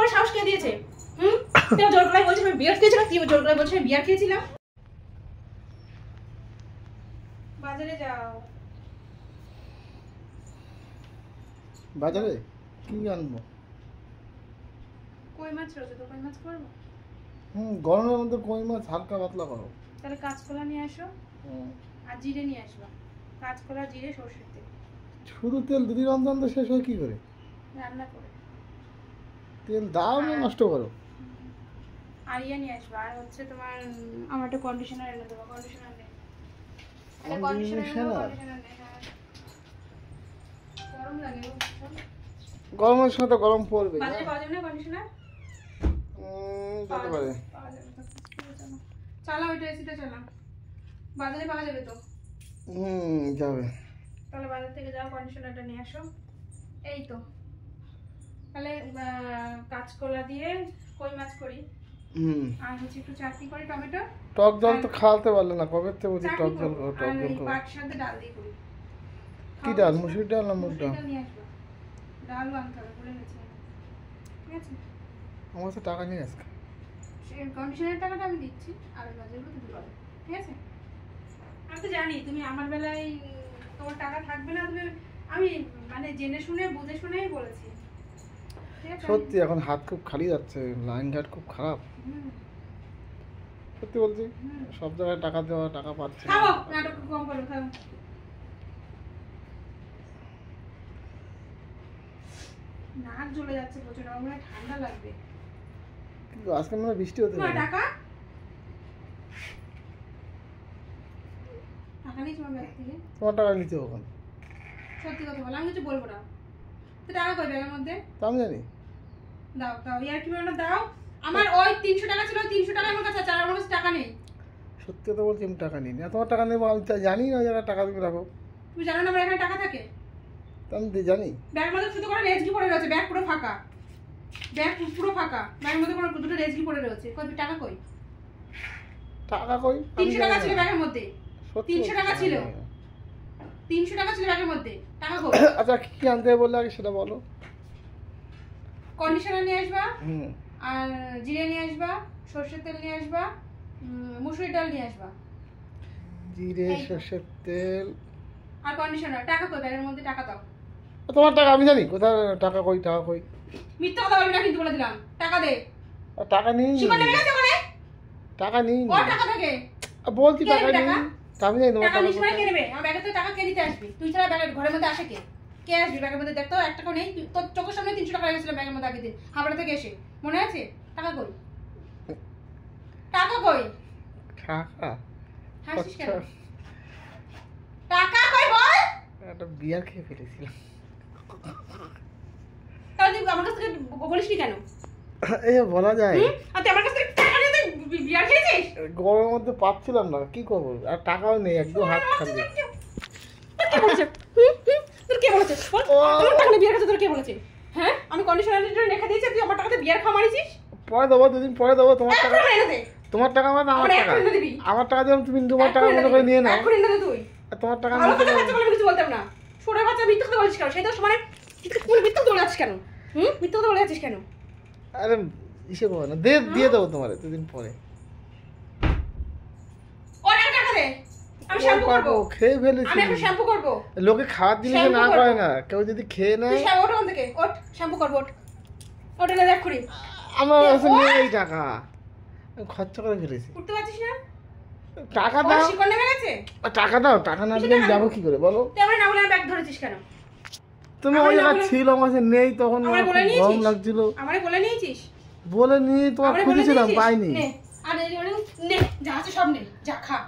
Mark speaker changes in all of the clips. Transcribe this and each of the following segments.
Speaker 1: তোমার সাহস কে দিয়েছে? তুমি জোর করে বলছো আমি বিয়ার খেয়েছিলাম, তুমি জোর করে বলছো আমি বিয়ার খেয়েছিলাম। বাজারে যাও।
Speaker 2: বাজারে কি আনবো?
Speaker 1: কই মাছ রয়েছে তো, কই মাছ করবো।
Speaker 2: গরমের মধ্যে কই মাছ হালকা পাতলা করো।
Speaker 1: তাহলে কাঁচকলা নিয়ে আসো আর জিরে নিয়ে আসবা। কাঁচকলা, জিরে, সরষের তেল।
Speaker 2: শুধু তেল দুদিন অন্তর শেষ হয় কি করে?
Speaker 1: রান্না করে
Speaker 2: তেল দাও না নষ্ট করো।
Speaker 1: আর ইয়ে নিয়ে আসবা, আর হচ্ছে তোমার আমার একটা কন্ডিশনার এনে দেবো। কন্ডিশনার নেই, একটা কন্ডিশনার নেই। গরম লাগে,
Speaker 2: গরমের সময় তো গরম পড়বে।
Speaker 1: বাজারে পাওয়া যাবে না কন্ডিশনার?
Speaker 2: যেতে পারে।
Speaker 1: চালা ওইটা, এসিটা চালা। বাজারে পাওয়া যাবে তো?
Speaker 2: যাবে।
Speaker 1: তাহলে বাজার থেকে যাও, কন্ডিশনারটা নিয়ে আসো। এই তো তাহলে কাঁচকলা দিয়ে কই মাছ করি, আর হচ্ছে একটু চাটনি করি, টমেটো।
Speaker 2: টক জল তো খাওয়াতে পারলে না, কবে থেকে বলছি টক জল খাও, টক জল খাও।
Speaker 1: পাট সাথে ডাল দিয়ে করি।
Speaker 2: কি ডাল? মুসুর ডাল না মুগ ডাল?
Speaker 1: নিয়ে আসবো, ডালও আনতে হবে, ভুলে গেছি। ঠিক আছে,
Speaker 2: আমার কাছে টাকা নেই আজকে।
Speaker 1: সেই কন্ডিশনের টাকাটা আমি দিচ্ছি, আর বাজারগুলো তুমি করো। ঠিক আছে, আমি তো জানি তুমি আমার বেলায় তোমার টাকা থাকবে না। তুমি আমি মানে জেনে শুনে বুঝে শুনেই বলেছি।
Speaker 2: সত্যি এখন হাত খুব খালি যাচ্ছে, লাইন ঘাট খুব খারাপ। সত্যি বলছি, সব জায়গায় টাকা দেওয়া, টাকা পাচ্ছে না।
Speaker 1: খাও, নাটক কম করো, খাও। নাক জ্বলে যাচ্ছে প্রচুর, আমার মনে হয় ঠান্ডা লাগবে।
Speaker 2: আজকে মনে হয় বৃষ্টি হতে পারে।
Speaker 1: টাকা টাকা নেই তোমার ব্যাগ থেকে?
Speaker 2: তোমার টাকা নিতে হবে।
Speaker 1: সত্যি কথা বলো, আমি কিছু বলবো না। তো টাকা কই ব্যাগের মধ্যে?
Speaker 2: তা আমি জানি।
Speaker 1: দাও দাও, ইয়ার কি বলো, দাও। আমার ওই 300 টাকা ছিল, 300 টাকা আমার কাছে আছে, আর আমার কাছে টাকা নেই।
Speaker 2: সত্যি কথা বলছি, আমি টাকা নিই না। তোমার টাকা নেবো আমি জানি না, ওই জায়গায় টাকা তুমি রাখো।
Speaker 1: তুমি জানো না আমার এখানে টাকা থাকে?
Speaker 2: তা আমি জানি।
Speaker 1: ব্যাগের মধ্যে শুধু করে রেজগি পড়ে রয়েছে, ব্যাগ পুরো ফাঁকা। ব্যাগ পুরো ফাঁকা, ব্যাগের মধ্যে কোনো দুটো রেজগি পড়ে রয়েছে। কই টাকা কই?
Speaker 2: টাকা কই?
Speaker 1: 300 টাকা ছিল ব্যাগের মধ্যে। 300 টাকা ছিল, 300 টাকা ছিল ব্যাগের মধ্যে। টাকা কই?
Speaker 2: আচ্ছা কি আনতে হবে বললে আগে সেটা বলো।
Speaker 1: কন্ডিশনার নিয়ে আসবা, আর জিরে নিয়ে আসবা, সরষের তেল নিয়ে আসবা, মুসুরি ডাল নিয়ে আসবা।
Speaker 2: জিরে, সরষের তেল
Speaker 1: আর কন্ডিশনার। টাকা কই ব্যাগের মধ্যে? টাকা দাও।
Speaker 2: তোমার টাকা আমি জানি কোথায়। টাকা কই? টাকা কই?
Speaker 1: মিথ্যা কথা বলবি না কিন্তু, বলে দিলাম। টাকা দে।
Speaker 2: টাকা নেই।
Speaker 1: শিকড় নেমে গেছে ওখানে?
Speaker 2: টাকা নেই।
Speaker 1: ওর টাকা থাকে?
Speaker 2: বলছি টাকা নেই। আমি জানি তোমার
Speaker 1: টাকা
Speaker 2: টাকা
Speaker 1: নিস মানে কে নেবে? আমার ব্যাগে তো টাকা কে দিতে আসবি? তুই ছাড়া ব্যাগের ঘরের মধ্যে আসে কে? কে আসবি ব্যাগের মধ্যে? দেখ তো, 1 টাকা নেই। তোর চোখের সামনে 300 টাকা রেখেছিলাম ব্যাগের মধ্যে আগের দিন, হাবড়া থেকে এসে। মনে আছে? টাকা কই? টাকা কই?
Speaker 2: টাকা
Speaker 1: হাসিস কেন? টাকা কই বল?
Speaker 2: একটা বিয়ার খেয়ে ফেলেছিলাম।
Speaker 1: তাহলে তুই আমার কাছ থেকে বলিস নি কেন?
Speaker 2: এই বলা যায়।
Speaker 1: আর তুই আমার কাছ থেকে টাকা নিয়ে তুই বিয়ার খেয়েছিস?
Speaker 2: গরমের মধ্যে পাচ্ছিলাম না, কি করবো? আর টাকাও নেই, একদম হাত খালি।
Speaker 1: কে বলেছে? তোর কে বলেছে? তোর টাকা নিয়ে বিয়ার খেতে তোর কে বলেছে? হ্যাঁ, আমি কন্ডিশনার রেখে দিয়েছি, তুই আমার টাকাতে বিয়ার খাওয়া মারিছিস?
Speaker 2: পরে দেবো, 2 দিন পরে দেবো। তোমার টাকা,
Speaker 1: এনে দে।
Speaker 2: তোমার টাকা মানে আমার টাকা। আমার টাকা যেমন তুমি তোমার টাকা মনে করে নিয়ে নাও।
Speaker 1: এখন এনে দে তুই।
Speaker 2: আর তোমার টাকা
Speaker 1: আমার কথা বাচ্চা বলে আমি কিছু বলতাম না। ছোট বাচ্চা মিথ্যা কথা বলিস কেন? সেই তো সমানে মিথ্যা কথা বলে আছিস কেন? মিথ্যা কথা বলে আছিস কেন?
Speaker 2: আরে ইসে করো না, দিয়ে দেবো তোমার 2 দিন পরে।
Speaker 1: ওর টাকা দে, আমি শ্যাম্পু করব।
Speaker 2: খেয়ে ফেলেছি।
Speaker 1: আমি এখন শ্যাম্পু করব।
Speaker 2: লোকে খাওয়ার জিনিস না করে না, কেউ যদি খেয়ে নেয়।
Speaker 1: তুই শ্যাম্পু ওঠ ওখান থেকে, ওঠ শ্যাম্পু করব, ওঠ। ওঠ এনে দেখ করি।
Speaker 2: আমার কাছে নেই টাকা, আমি খরচা করে ফেলেছি।
Speaker 1: উঠতে পারছিস না?
Speaker 2: টাকা দাও।
Speaker 1: শিকড় নেমে গেছে?
Speaker 2: টাকা দাও। টাকা না দিলে আমি যাবো কি করে বলো?
Speaker 1: তুই আমার না বলে ব্যাগ ধরেছিস কেন?
Speaker 2: তুমি ওই জায়গা ছিল, আমার কাছে নেই, তখন গরম লাগছিল।
Speaker 1: আমারে বলে নিয়েছিস?
Speaker 2: বলে নিয়ে তোমার খুঁজেছিলাম, পাইনি।
Speaker 1: আর এই নে, যা আছে সব নে, যা খা।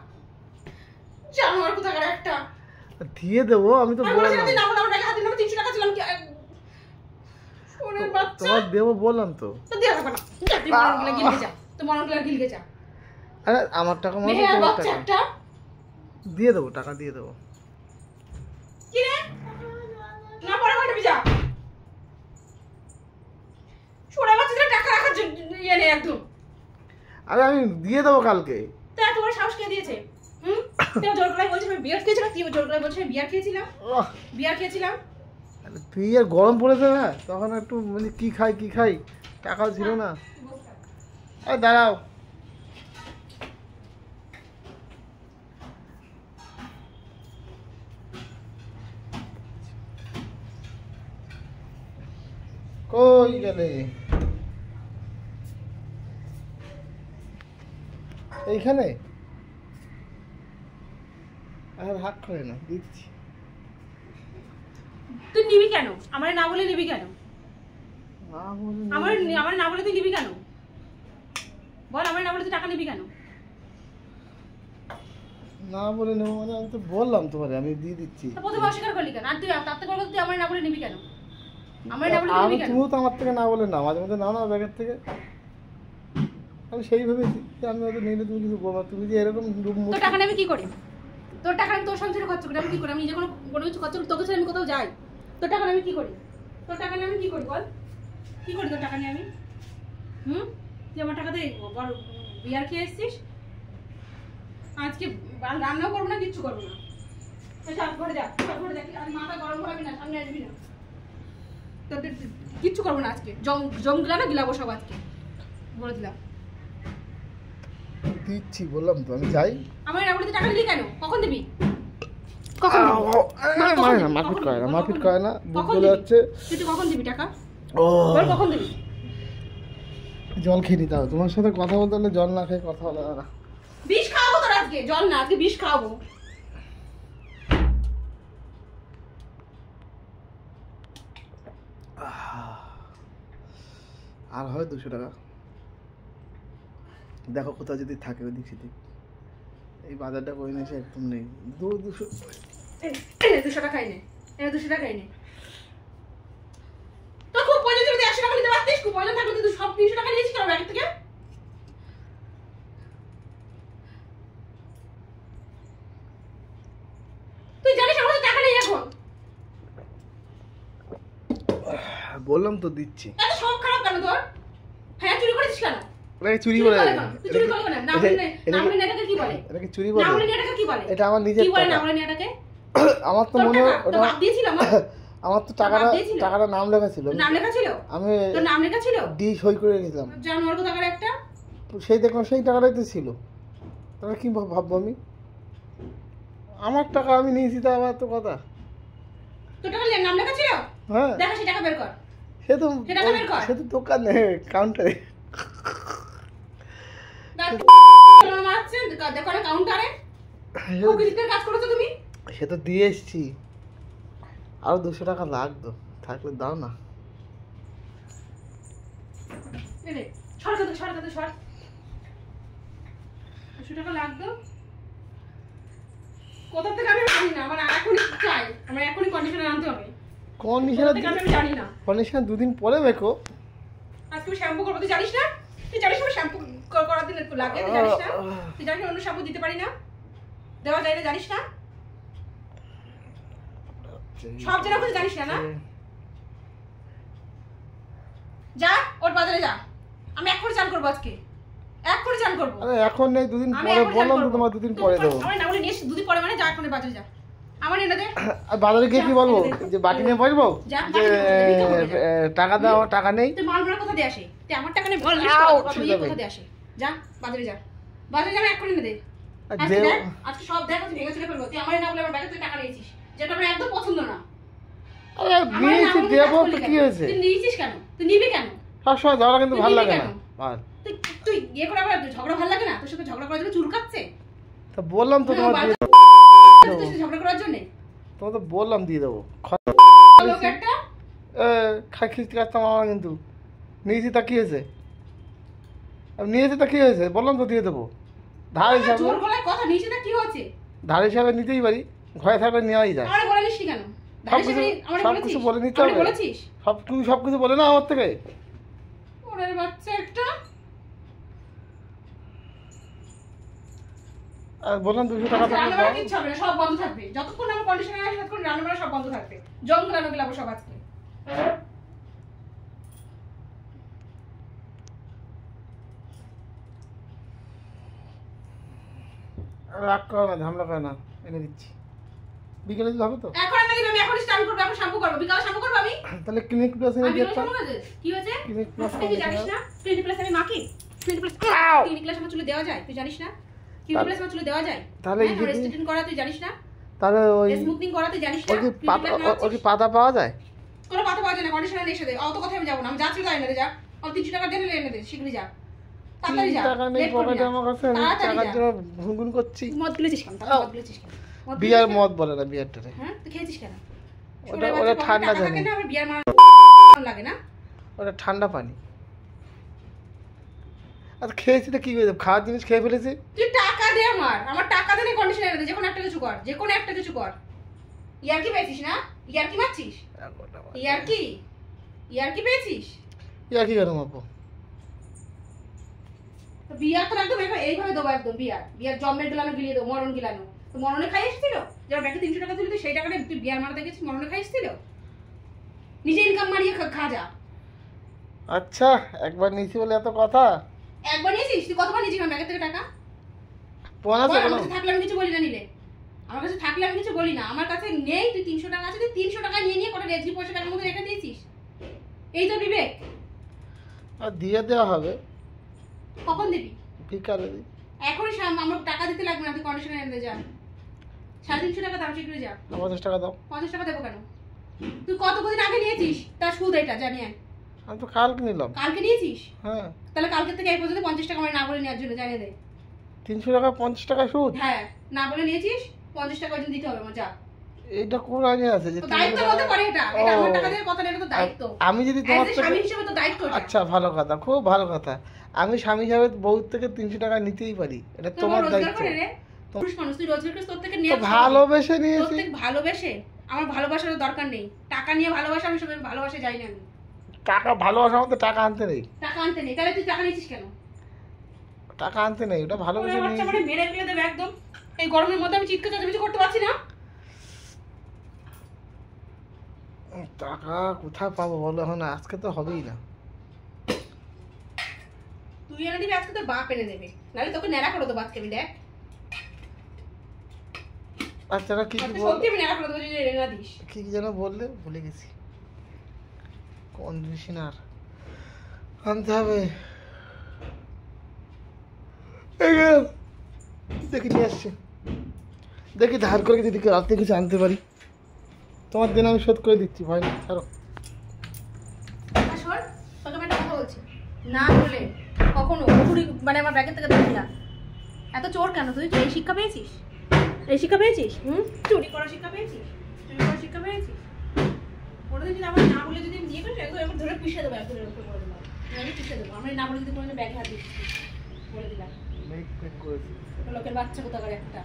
Speaker 1: জানোয়ার কোথাকার একটা।
Speaker 2: দিয়ে দেবো, আমি তো বললাম।
Speaker 1: আমি না বলে আমার ব্যাগে হাতে নেবে 300 টাকা ছিলাম কি? ওরে বাচ্চা,
Speaker 2: তোমার দেবো বললাম তো।
Speaker 1: তো দিয়ে রাখো না। যা তুই মরনগুলা গিলগে যা, তুই মরনগুলা গিলগে যা।
Speaker 2: আরে আমার টাকা মানে
Speaker 1: তোমার
Speaker 2: তোমার
Speaker 1: টাকা
Speaker 2: টাকা। দিয়ে দেবো, টাকা দিয়ে দেবো।
Speaker 1: কি রে? না পরে কইবি যা। ছোড়া বাচ্চাদের টাকা রাখার জন্য ইয়ে নেই একদম।
Speaker 2: আরে আমি দিয়ে দেবো কালকে।
Speaker 1: তা তোমার সাহস কে দিয়েছে? তুই জোর করে বলছিস আমি বিয়ার খেয়েছিলাম, তুই জোর করে বলছিস আমি বিয়ার খেয়েছিলাম। বিয়ার খেয়েছিলাম।
Speaker 2: আরে তুই আর গরম পড়েছে না, তখন একটু মানে কি খাই টাকাও ছিল না।
Speaker 1: বসে থাক।
Speaker 2: আরে দাঁড়াও, কই গেলে? এইখানে আর হাত করে না, দিচ্ছি।
Speaker 1: তুই নিবি কেন? আমার না বলে নিবি কেন?
Speaker 2: না বলে
Speaker 1: আমার না বলে তুই নিবি কেন? বল, আমার না বলে তুই টাকা নিবি কেন?
Speaker 2: না বলে নেবো মানে আমি তো বললাম তোমারে আমি দিয়ে দিচ্ছি।
Speaker 1: তো প্রথমে অস্বীকার করলি কেন? আর তুই তার থেকে বলবো তুই আমার না বলে নিবি কেন? আমার না বলে
Speaker 2: আমি
Speaker 1: নিবি কেন?
Speaker 2: তুমিও তো আমার থেকে না বলে নাও, মাঝে মধ্যে নাও না ব্যাগের থেকে। আমি সেই ভেবেছি যে আমি হয়তো নিলে তুমি কিছু বলবো, তুমি যে এরকম
Speaker 1: তোর টাকা নিয়ে আমি কি করি? তোর টাকা আমি তোর সংসারে খরচ করি, আমি কি করি? আমি যে কোনো কিছু খরচ করি তোকে ছাড়া আমি কোথাও যাই? তোর টাকা নিয়ে আমি কি করি? তোর টাকা নিয়ে আমি কি করি বল? কি করি তোর টাকা নিয়ে আমি? তুই আমার টাকাতে বড় বিয়ার খেয়ে এসছিস? আজকে রান্নাও করবো না, কিচ্ছু করবো না। ঘরে যা, ঘরে যা, আর মাথা গরম করাবি না, সামনে আসবি না। তোদের কিচ্ছু করবো না আজকে। জম গিলা না গিলাবো সব আজকে, বলে দিলাম।
Speaker 2: দিচ্ছি বললাম তো, আমি যাই।
Speaker 1: আমার না বলে তুই টাকা দিলি কেন? কখন দিবি? কখন দিবি?
Speaker 2: মানে না, মারপিট করে না, মারপিট করে না, বুক
Speaker 1: কখন
Speaker 2: চলে
Speaker 1: দিবি?
Speaker 2: যাচ্ছে।
Speaker 1: তুই কখন দিবি টাকা?
Speaker 2: ও
Speaker 1: বল কখন দিবি?
Speaker 2: জল খেয়ে নিতে হবে, তোমার সাথে কথা বলতে হলে জল না খেয়ে কথা বলা যাবে না।
Speaker 1: বিষ খাওয়াবো তোর আজকে, জল না, আজকে বিষ খাওয়াবো।
Speaker 2: আর হয় 200 টাকা, দেখো কোথাও যদি থাকে ওই দিক সেদিক। এই বাজারটা করে নিয়েছে একদম নেই। 200
Speaker 1: 200 টাকাই নে, 200 টাকাই নে। তোর খুব প্রয়োজন ছিল 100 টাকা নিতে পারতিস, খুব প্রয়োজন থাকলে তুই সব 300 টাকা নিয়েছিস কেন ব্যাগ থেকে? তুই জানিস আমার কাছে টাকা নেই এখন।
Speaker 2: বললাম তো দিচ্ছি।
Speaker 1: এত সব খারাপ কেন তোর? হ্যাঁ, চুরি করেছিস কেন?
Speaker 2: এটাকে চুরি করে
Speaker 1: তুই চুরি করলি কেন? না বলে নেটাকে কি বলে?
Speaker 2: এটাকে চুরি
Speaker 1: না
Speaker 2: করে
Speaker 1: বলে নেটাকে কি বলে?
Speaker 2: এটা আমার নিজের
Speaker 1: কি বলে না
Speaker 2: টাকা।
Speaker 1: বলে নেটাকে?
Speaker 2: আমার তো
Speaker 1: তোর
Speaker 2: মনে
Speaker 1: টাকা,
Speaker 2: হয়
Speaker 1: তোর
Speaker 2: ওটা
Speaker 1: বাপ দিয়েছিল আমার?
Speaker 2: আমার তো
Speaker 1: বাপ দিয়েছিল?
Speaker 2: টাকাটা নাম লেখা ছিল,
Speaker 1: নাম লেখা ছিল?
Speaker 2: আমি
Speaker 1: তোর নাম লেখা ছিল?
Speaker 2: ডি সই করে রেখেছিলাম।
Speaker 1: জানোয়ার কোথাকার একটা।
Speaker 2: সেই দেখলাম সেই টাকাটাই তো ছিল, তাহলে কি ভাববো আমি? আমার টাকা আমি নিয়েছি, তা আবার তো কথা।
Speaker 1: তোর টাকা নাম লেখা ছিল?
Speaker 2: হ্যাঁ,
Speaker 1: দেখা সে টাকা বের কর।
Speaker 2: সে তো
Speaker 1: সে টাকা বের কর।
Speaker 2: সে তো দোকানে কাউন্টারে।
Speaker 1: মারছে দেখো না কাউন্টারে। কুকিজের কাজ করেছো তুমি?
Speaker 2: সে তো দিয়ে এসছি, আরো 200 টাকা লাগতো, থাকলে দাও না।
Speaker 1: এলে সর কাতে সর কাতে সর। 200 টাকা লাগতো কোথা থেকে আমি জানি না, আমার এখনই চাই, আমার এখনই কন্ডিশনার আনতে হবে।
Speaker 2: কন্ডিশনার
Speaker 1: আমি জানি না।
Speaker 2: কন্ডিশনার 2 দিন পরে বেকো।
Speaker 1: আজকে শ্যাম্পু করবো, তুই জানিস না? তুই জানিস আমি শ্যাম্পু করার দিন একটু লাগে, তুই জানিস না? তুই জানিস অন্য শ্যাম্পু দিতে পারি না, দেওয়া যায় না, জানিস না? সব জানা কিছু জানিস না না? যা ওর বাজারে যা, আমি এক করে চান করবো আজকে, এক করে চান করবো।
Speaker 2: আরে এখন নেই, 2 দিন
Speaker 1: আমি
Speaker 2: পরে
Speaker 1: এক করে চান
Speaker 2: বললাম তো,
Speaker 1: করবো।
Speaker 2: তোমার 2 দিন পরে দেবো।
Speaker 1: আমার না বলে নিয়ে 2 দিন পরে মানে যা, এখন বাজারে যা, আমার এনে দে।
Speaker 2: আর বাজারে গিয়ে কি বলবো? যে বাটি নিয়ে বসবো
Speaker 1: যা,
Speaker 2: যে টাকা দাও, টাকা নেই।
Speaker 1: তুই মাল ভাড়া কোথা দিয়ে আসে? তুই আমার টাকা নেই বল, কোথা দিয়ে আসে? যা বাজারে যা, বাজারে যা, আমি এখন এনে দে। আজকে দেখ, আজকে সব দেখ, আজকে ভেঙে চলে ফেলবো। তুই আমার না বলে আমার ব্যাগে তুই টাকা নিয়েছিস, যেটা আমার একদম পছন্দ না।
Speaker 2: আরে নিয়েছি, দেবো তো কি হয়েছে?
Speaker 1: তুই নিয়েছিস কেন? তুই নিবি কেন?
Speaker 2: সবসময় ঝগড়া কিন্তু ভালো লাগে না।
Speaker 1: তুই তুই ইয়ে করে আবার ঝগড়া ভালো লাগে না? তোর সাথে ঝগড়া করার জন্য চুল কাটছে?
Speaker 2: তা বললাম তো তোমার দিয়ে
Speaker 1: তোর সাথে ঝগড়া করার জন্য
Speaker 2: তোমার তো বললাম দিয়ে দেবো।
Speaker 1: লোক একটা
Speaker 2: খিস্তি কাটতাম আমার, কিন্তু নিয়েছি তা কি হয়েছে? আমি নিয়েছি তা কি হয়েছে? বললাম তো দিয়ে দেবো। ধার হিসাবে,
Speaker 1: জোর গলায় কথা নিয়েছে না, কি হচ্ছে?
Speaker 2: ধার হিসাবে নিতেই পারি, ঘরে থাকলে নেওয়াই যায়।
Speaker 1: আমারে বলে নিস কেন?
Speaker 2: সবকিছু বলে নিতে হবে।
Speaker 1: বলেছিস
Speaker 2: তুমি সবকিছু বলে না আমার থেকে।
Speaker 1: ওরে বাচ্চা একটা।
Speaker 2: আর বললাম 200 টাকা
Speaker 1: রান্না বান্না কিচ্ছু হবে না, সব বন্ধ থাকবে যতক্ষণ আমার কন্ডিশনার আসে, ততক্ষণ রান্না বান্না সব বন্ধ থাকবে। জং গলানো গেলাবো সব আজকে।
Speaker 2: রাগ করো না, ঝামেলা করে না, এনে দিচ্ছি। বিকেলে দিলে হবে তো?
Speaker 1: এখন না দিলে আমি এখন স্নান করব, এখন শ্যাম্পু করব, বিকালে শ্যাম্পু করব আমি।
Speaker 2: তাহলে ক্লিনিক প্লাস এনে
Speaker 1: আমি
Speaker 2: দিয়ে
Speaker 1: বিকালে শ্যাম্পু করব। কি হয়েছে?
Speaker 2: ক্লিনিক প্লাস
Speaker 1: তুই জানিস না ক্লিনিক প্লাস আমি মাখি? ক্লিনিক প্লাস আমার চুলে দেওয়া যায়, তুই জানিস না? ক্লিনিক প্লাস আমার চুলে দেওয়া যায়।
Speaker 2: তাহলে এই যে
Speaker 1: রেস্ট্রিকশন করা তুই জানিস না?
Speaker 2: তাহলে ওই
Speaker 1: স্মুথনিং করা তুই জানিস না?
Speaker 2: ওই কি পাতা পাওয়া যায়?
Speaker 1: কোনো পাতা পাওয়া যায় না, কন্ডিশনার এসে দে। অত কথা আমি যাব না, আমি যাচ্ছি তাই এনে দে যা। আর 300 টাকা দিয়ে এনে দে, শীঘ্রই যা। তাড়াতাড়ি যা।
Speaker 2: টাকা নেই পকেটে আমার কাছে, আমি টাকার জন্য ঘুনঘুন করছি।
Speaker 1: মদ গিলেছিস কেন? মদ গিলেছিস কেন?
Speaker 2: বিয়ার মদ বলে না, বিয়ারটারে।
Speaker 1: হ্যাঁ তুই খেয়েছিস কেন?
Speaker 2: ওটা ঠান্ডা জানি।
Speaker 1: আমার বিয়ার মারা লাগে না?
Speaker 2: ওটা ঠান্ডা পানি। আচ্ছা খেয়েছি তো কি করে, খাওয়ার জিনিস খেয়ে ফেলেছি।
Speaker 1: তুই টাকা দে আমার টাকা দে, কন্ডিশনার এনে দে, যে কোনো একটা কিছু কর, যে কোনো একটা কিছু কর। ইয়ার কি পেয়েছিস না? ইয়ার কি মারছিস? ইয়ার কি পেয়েছিস?
Speaker 2: ইয়ার কি করো আপু?
Speaker 1: তো বিয়ার তো একদম এইভাবে দেবো, একদম বিয়ার জম্মের গিলানো গিলিয়ে দেবো, মরণ গিলানো। তো মরণে খাই এসেছিল, যারা ব্যাগে 300 টাকা দিল, তুই সেই টাকাটা তুই বিয়ার মারাতে গেছিস, মরণে খাই এসেছিল। নিজে ইনকাম মারিয়ে খা যা।
Speaker 2: আচ্ছা একবার নিয়েছি বলে এত কথা?
Speaker 1: একবার নিয়েছিস? তুই কতবার নিয়েছিস আমার ব্যাগের থেকে টাকা?
Speaker 2: আমার
Speaker 1: কাছে থাকলে আমি কিছু বলি না, নিলে আমার কাছে থাকলে আমি কিছু বলি না। আমার কাছে নেই, তুই 300 টাকা আছে, তুই 300 টাকা নিয়ে কটা রেজি পয়সা ব্যাগের মধ্যে রেখে দিয়েছিস। এই তো বিবেক।
Speaker 2: আর দিয়ে দেওয়া হবে।
Speaker 1: কখন দিবি?
Speaker 2: বিকালে দিই।
Speaker 1: এখনই আমার টাকা দিতে লাগবে না, তুই কন্ডিশনার এনে যা। 350 টাকা দাম, শীঘ্রই যা।
Speaker 2: 50 টাকা দাও।
Speaker 1: 50 টাকা দেবো কেন? তুই কতদিন আগে নিয়েছিস তার সুদ এটা জানি আমি।
Speaker 2: আমি তো কালকে নিলাম।
Speaker 1: কালকে নিয়েছিস?
Speaker 2: হ্যাঁ।
Speaker 1: তাহলে কালকে থেকে এই পর্যন্ত 50 টাকা আমার না বলে নেওয়ার জন্য জানিয়ে দে।
Speaker 2: 300 টাকা 50 টাকা সুদ?
Speaker 1: হ্যাঁ, না বলে নিয়েছিস, 50 টাকা ওই দিতে হবে আমার, যা।
Speaker 2: এইটা কোন আইনে আছে যে
Speaker 1: দায়িত্ব হতে পারে এটা, এটা আমার টাকা দিয়ে কথা, এটা তো দায়িত্ব।
Speaker 2: আমি যদি তোমার থেকে
Speaker 1: স্বামী হিসেবে তো দায়িত্ব।
Speaker 2: আচ্ছা ভালো কথা, খুব ভালো কথা। আমি স্বামী হিসাবে বউ থেকে 300 টাকা নিতেই পারি, এটা তোমার দায়িত্ব।
Speaker 1: পুরুষ মানুষ, তুই রোজগার করে তোর থেকে নিয়ে
Speaker 2: ভালোবেসে নিয়েছি।
Speaker 1: তোর থেকে ভালোবেসে? আমার ভালোবাসার দরকার নেই, টাকা নিয়ে ভালোবাসা, আমি সবাই ভালোবাসা যাই না আমি।
Speaker 2: টাকা ভালোবাসার মধ্যে টাকা আনতে নেই।
Speaker 1: টাকা আনতে নেই, তাহলে তুই টাকা নিয়েছিস কেন?
Speaker 2: টাকা আনতে নেই, ওটা ভালোবেসে নিয়েছি।
Speaker 1: মানে মেরে ফেলে দেবে একদম। এই গরমের মধ্যে আমি চিৎকার চেঁচামেচি করতে পারছি না।
Speaker 2: টাকা কোথায় পাবো বলো, এখন আজকে তো হবেই না।
Speaker 1: তুই এনে দিবি আজকে, তোর বাপ এনে দেবে, নাহলে তোকে নেড়া করে দেবো আজকে আমি, দেখ।
Speaker 2: আচ্ছা কি কি
Speaker 1: সত্যি আমি নেড়া করে দেবো যদি এনে না দিস।
Speaker 2: কি কি যেন বললে, ভুলে গেছি। কন্ডিশনার আনতে হবে। দেখি নিয়ে আসছি, দেখি ধার করে যদি রাতে কিছু আনতে পারি। তোমার দিন আমি শোধ করে দিচ্ছি, ভয় নেই, ছাড়ো।
Speaker 1: শোন, তোকে আমি একটা কথা বলছি, না বলে কখনো পুরি মানে আমার ব্যাগের থেকে দেখবি না। এত চোর কেন তুই? এই শিক্ষা পেয়েছিস? এই শিক্ষা পেয়েছিস? চুরি করার শিক্ষা পেয়েছিস? চুরি করার শিক্ষা পেয়েছিস? ওটা যদি আমার না বলে যদি নিয়ে করিস, একদম এবার ধরে পিষে দেবো, একদম এরকম করে দেবো, আমি পিষে দেবো। আমি না বলে যদি কোনো ব্যাগে হাত দিচ্ছি বলে দিলাম, লোকের বাচ্চা কোথাকার একটা।